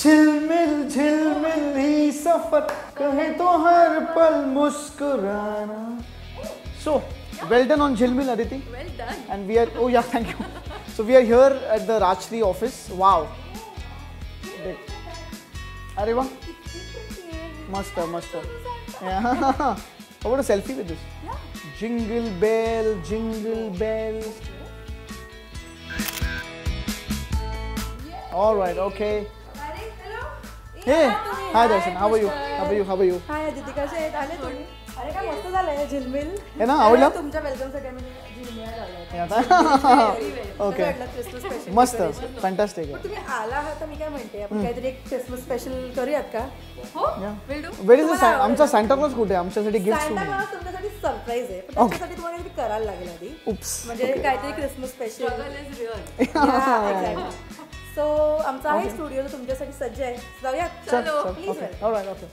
झिलमिल ही सफर कहे तो हर पल मुस्कुराना. So well done on झिलमिल, Aditi. Well done. And we are, oh yeah, thank you. So we are here at the Rajshri office. Wow. अरे वाह, मस्त मस्त. Yeah. How about a selfie with this? Yeah. Jingle bell, jingle bell. All right, okay. Hey, hi Darshan, how are you? How are you? हाय अदिती, कसे आहेत? आले तुम्ही? अरे काय मस्त झालंय झिलमिल. हे ना, आवडलं? तुमच्या वेलकम साठी आम्ही झिलमिल लावलाय. ओके, मस्त, फॅन्टास्टिक. तुम्ही आला आहात तर मी काय म्हणते, आपण काहीतरी एक क्रिसमस स्पेशल करूयात का? हो, विल डू. व्हेर इज आमचा सांता क्लॉज कुठे? आमच्यासाठी गिफ्ट सांता क्लॉज तुमच्यासाठी सरप्राईज आहे, पण त्याच्यासाठी तुम्हाला काहीतरी करायला लागेल आधी. उप्स. म्हणजे काहीतरी क्रिसमस स्पेशल. सो आमचा आहे स्टुडिओ तुमच्यासाठी सज्ज आहे. जाऊयात. चलो प्लीज. Alright, okay.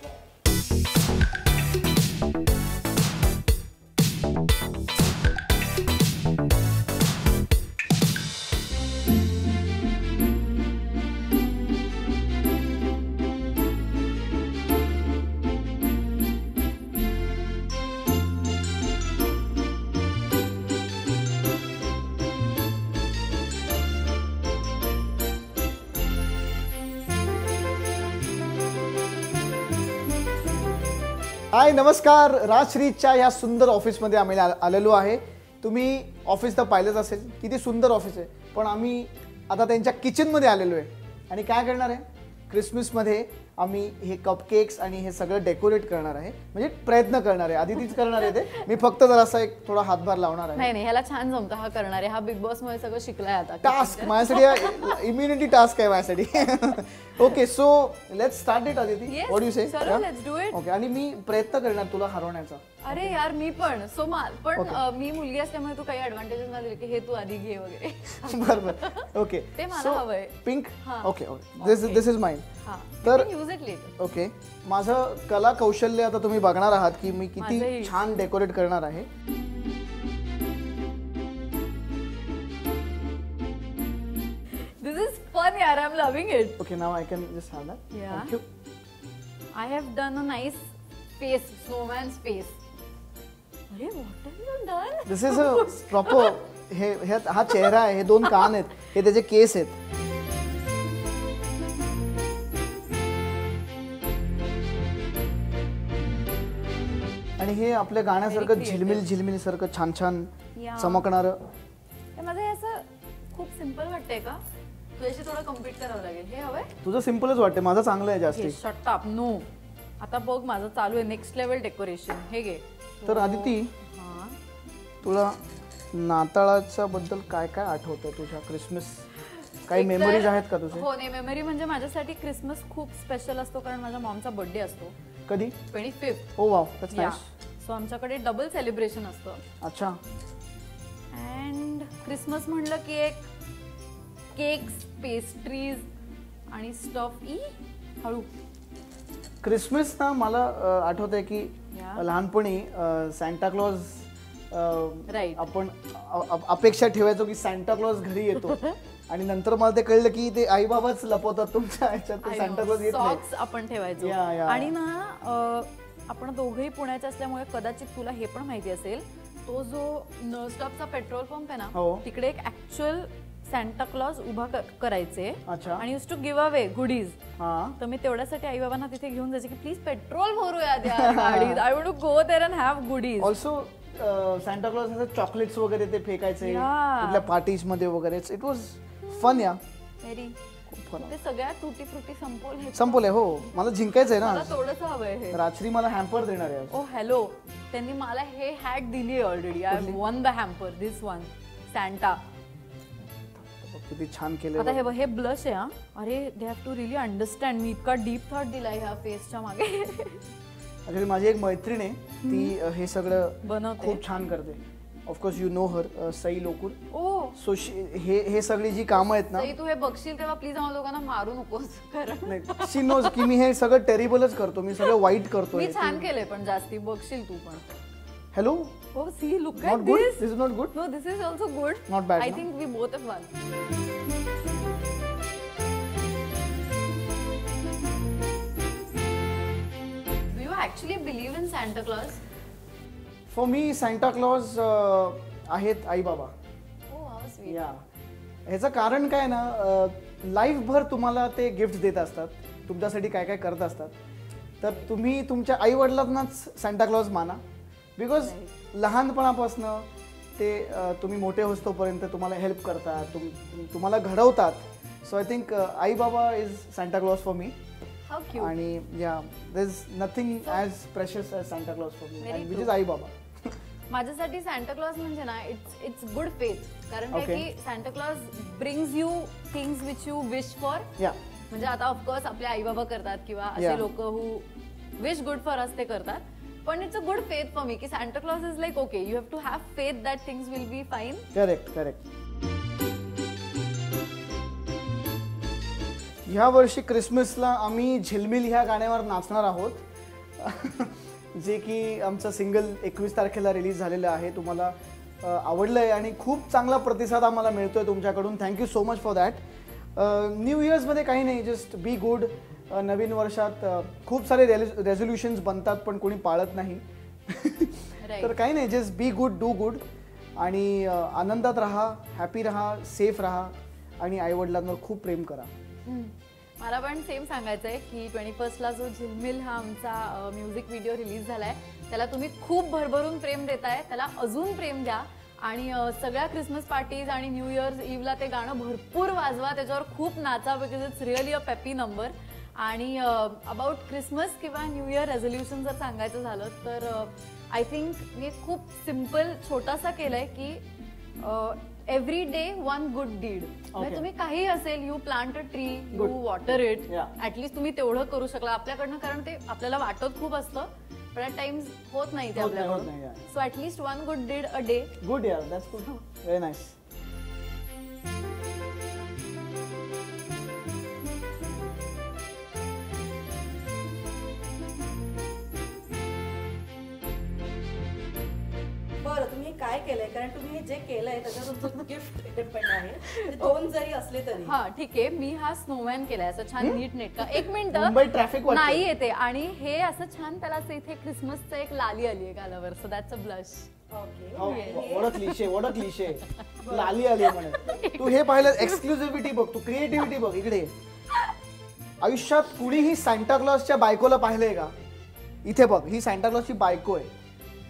हाय, नमस्कार. राजश्रीच्या ह्या सुंदर ऑफिसमध्ये आम्ही आलेलो आहे. तुम्ही ऑफिस तर पाहिलंच असेल, किती सुंदर ऑफिस आहे. पण आम्ही आता त्यांच्या किचनमध्ये आलेलो आहे. आणि काय करणार आहे? क्रिसमसमध्ये आम्ही हे कपकेक्स आणि हे सगळं डेकोरेट करणार आहे. म्हणजे प्रयत्न करणार आहे. आधी तीच करणार आहे ते. मी फक्त जरासा एक थोडा हातभार लावणार आहे. नाही, ह्याला छान जमतं. हा करणार आहे. हा बिग बॉस मुळे सगळं शिकलाय आता. टास्क माझ्यासाठी इम्युनिटी टास्क आहे माझ्यासाठी. Okay, so let's start it Aditi. What do you say? चलो लेट्स डू इट. ओके, आणि मी प्रयत्न करणार तुला हरवण्याचा. अरे यार, मी पण पण मी मुलगी असल्यामुळे तू काही ऍडव्हान्टेजेस मला दिले की हे तू आधी घे वगैरे. बरोबर. ओके, ते मला हवंय. Pink. Okay okay, this is mine. तर यूज इट लेटर. ओके, माझं कला कौशल्य आता तुम्ही बघणार आहात की मी किती छान डेकोरेट करणार आहे. दिस इज फन यार, I am loving it. Okay, now I can just have that. Thank you. I have done a nice face, snowman's face. अरे what have you done? This is a proper. हा चेहरा आहे, हे दोन कान आहेत, हे त्याचे केस आहेत. आणि हे आपल्या गाण्यासारखं झिलमिल झिलमिल सारखं छान छान चमकणार. माझं असं खूप सिंपल वाटतंय का? तुझ्याशी थोडं कम्प्लीट करावं लागेल. हे हवंय? तुझं सिंपलच वाटतंय, माझं चांगलं आहे जास्ती. Shut up. नो, आता बघ माझं चालू आहे नेक्स्ट लेवल डेकोरेशन. हे घे. तर आदिती, तुला नाताळाच्या बद्दल काय काय आठवतं? तुझ्या क्रिसमस काही मेमरीज आहेत का तुझे? हो, नाही, मेमरी म्हणजे माझ्यासाठी क्रिसमस खूप स्पेशल असतो कारण माझ्या मॉमचा बर्थडे असतो. कधी? 25th. Oh wow, that's nice. So आमच्याकडे डबल सेलिब्रेशन असतं. अच्छा. अँड क्रिसमस म्हणलं की एक केक्स, पेस्ट्रीज आणि स्टफ. हळू. क्रिसमस ना मला आठवतंय की लहानपणी सांता क्लॉज आपण अपेक्षा ठेवायचो की सांता क्लॉज घरी येतो. आणि नंतर मला ते कळलं की ते आई बाबाच लपवतात तुमच्या ह्याच्यात, सांता क्लॉज येत नाही. सॉक्स आपण ठेवायचो. आणि ना आपण दोघेही पुण्याचे असल्यामुळे कदाचित तुला हे पण माहिती असेल, तो जो नर्स्टॉपचा पेट्रोल पंप आहे ना, तिकडे एक ऍक्च्युअल सांता क्लॉज उभा करायचे आणि used to give away goodies. तर मी तेवढ्यासाठी आई बाबांना तिथे घेऊन जायचे की प्लीज पेट्रोल भरूया त्या गाडीत. I want to go there and have goodies. Also Santa Claus chocolates वगैरे ते फेकायचे कुठल्या पार्टीज मध्ये वगैरे. It was fun. Yeah very fun. ते सगळ्या टुटी फ्रुटी संपवले. हो, मला जिंकायचंय ना. थोडंसं हवंय हे. रात्री मला हॅम्पर देणार आहे. ओ हॅलो, त्यांनी मला हे हॅट दिली already. I have won the hamper. This one Santa. किती छान केलं. आता हे ब्लश आहे. अरे they have to really understand. मी इतका डीप थॉट दिलाय ह्या फेसच्या मागे. ऍक्च्युली माझी एक मैत्रीण आहे, ती हे सगळं बनवते, खूप छान करते. Of course you know her, Sai Lokur. So हे सगळी जी कामं आहेत ना, तू हे बघशील तेव्हा प्लीज आम्हाला लोकांना मारू नकोस. नाही, शी नोज की मी हे सगळं टेरिबलच करतो, मी सगळं वाईट करतो. मी छान केलंय पण जास्ती बघशील तू पण. Hello. Oh, see, look not at good? this. This is not good? No, this is also good. Not bad. I think we both have won. Actually believe in Santa clause? For me Santa clause आहेत आई बाबा. या ह्याचं कारण काय ना, लाईफभर तुम्हाला ते gift देत असतात, तुमच्यासाठी काय काय करत असतात. तर तुम्ही तुमच्या आई वडिलांनाच सॅन्टा क्लॉज माना, बिकॉज लहानपणापासनं ते तुम्ही मोठे होतोपर्यंत तुम्हाला हेल्प करतात, तुम्हाला घडवतात. सो आय थिंक आई बाबा is Santa clause for me. आणि या there is nothing as precious as Santa clause for me, and which is I बाबा. माझ्यासाठी सॅन्टा क्लॉज म्हणजे ना इट्स गुड फेथ. कारण काय की Santa clause brings you things which you wish for. म्हणजे आता ऑफकोर्स आपले आई बाबा करतात किंवा असे लोक who wish good for us ते करतात. पण it's a good faith for me की Santa Claus is like okay, you have to have faith that things will be fine. Correct. ह्या वर्षी क्रिसमसला आम्ही झिलमिल ह्या गाण्यावर नाचणार आहोत, जे की आमचं सिंगल 21 तारखेला रिलीज झालेलं आहे. तुम्हाला आवडलं आहे आणि खूप चांगला प्रतिसाद आम्हाला मिळतोय तुमच्याकडून. Thank you so much for that. New इयर्समध्ये काही नाही, जस्ट बी गुड. नवीन वर्षात खूप सारे रेझोल्युशन्स बनतात पण कोणी पाळत नाही. तर काही नाही, just be good, do good आणि आनंदात राहा, हॅपी राहा, सेफ राहा आणि आईवडिलांवर खूप प्रेम करा. मला पण सेम सांगायचं आहे की 21ला जो झिलमिल हा आमचा म्युझिक व्हिडिओ रिलीज झालाय त्याला तुम्ही खूप भरभरून प्रेम देताय, त्याला अजून प्रेम द्या आणि सगळ्या क्रिसमस पार्टीज आणि न्यू इयर्स इव्हला ते गाणं भरपूर वाजवा, त्याच्यावर खूप नाचा, because it's really a peppy number. आणि अबाउट क्रिसमस किंवा न्यू इयर रेझोल्युशन जर सांगायचं झालं तर आय थिंक मी खूप सिम्पल छोटासा केलंय की every day one good deed. म्हणजे तुम्ही काही असेल, you plant a tree, you water it, at least तुम्ही तेवढं करू शकला आपल्याकडनं. कारण ते आपल्याला वाटत खूप असतं पण ॲट टाइम्स होत नाही ते आपल्याकडून. So at least one good deed a day. Good यार, दॅट्स गुड, व्हेरी नाईस. बरं, तुम्ही काय केलंय, कारण तुम्ही जे केलंय त्याच्यावर तुमचं गिफ्ट डिपेंड आहे. 2 जरी असले तरी. हा ठीक आहे, मी हा स्नोमॅन केलाय असं छान नीट नेटका. एक मिनिट, मुंबई ट्रॅफिक नाही येते आणि हे असं छान त्याला असं इथे क्रिसमसचं एक लाली आली आहे गालावर, सो दॅट्स अ ब्लश. ओळखलीशे लाली आली म्हणे. तू हे पाहिलं, एक्सक्लुझिव्हिटी बघ, तू क्रिएटिव्हिटी बघ. इकडे आयुष्यात कुणीही सॅन्टा क्लॉजच्या बायकोला पाहिलंय का? इथे बघ, ही सॅन्टा क्लॉजची बायको आहे.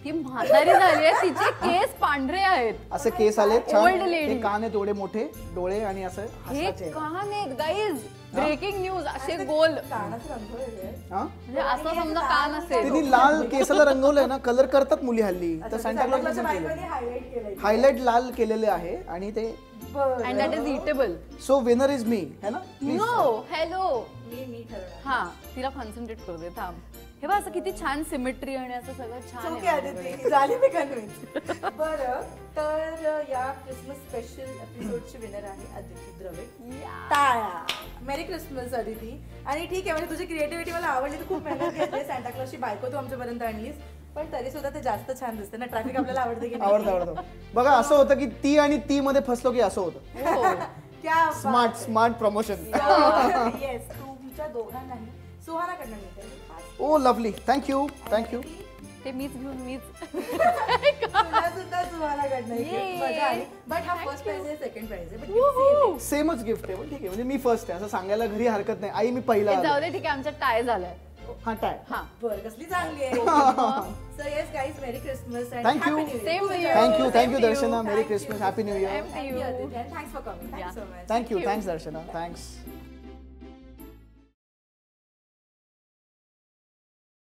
ती म्हातारी झाली आहे, तिचे केस पांढरे आहेत, असे केस आले, ओल्ड लेडी, कान आहेत एवढे मोठे, डोळे आणि असं हे कान आहेत. गाईज, ब्रेकिंग न्यूज, असे गोल म्हणजे असं समजा कान असेल. तिने लाल केसाला रंगवलंय ना, कलर करतात मुली हल्ली, तर सॅन्टा क्लॉज हायलाइट लाल केलेले आहे आणि ते and that is edible. So winner is me, है ना? नो, हॅलो, मी ठरवलं. हा, तिला कॉन्सन्ट्रेट करू दे, थांब. हे बघ, असं किती छान सिमेट्री आणि असं सगळं छान आहे. झाली मी कन्व्हिन्स. बरं, तर या क्रिसमस स्पेशल एपिसोडची विनर आहे अदिती द्रविड. टाळ्या. मेरी क्रिसमस अदिती. आणि ठीक आहे, म्हणजे तुझी क्रिएटिव्हिटी मला आवडली, तू खूप मेहनत घेतली. सॅन्टा क्लॉजची बायको तू आमच्यापर्यंत आणलीस, पण तरी सुद्धा ते जास्त छान दिसते ना. ट्रॅफिक आपल्याला आवडते की आवडतं. बघा, असं होतं की ती आणि ती मध्ये फसलो की असं होतं. क्या स्मार्ट प्रमोशन. येस, तुमच्या दोघांनाही सुहानाकडनं मिळते. Oh lovely, thank you. ते मीच घेऊन मीच. तुला सुद्धा सुहानाकडनं मजा आली. बट हा फर्स्ट प्राइज आहे, सेकंड प्राइज आहे, बट सेमच गिफ्ट आहे. पण ठीक आहे, म्हणजे मी फर्स्ट आहे असं सांगायला घरी हरकत नाही. आई मी पहिला. जाऊ दे, ठीक आहे, आमच्या टाय झालाय. हा, टाय. हा, बरं, कसली चांगली आहे. So yes guys, Mary Christmas and thank you. Thank you Darshana. Mary Christmas, happy new year. Thanks for coming. Thanks so much. Thank you Darshana. Thanks.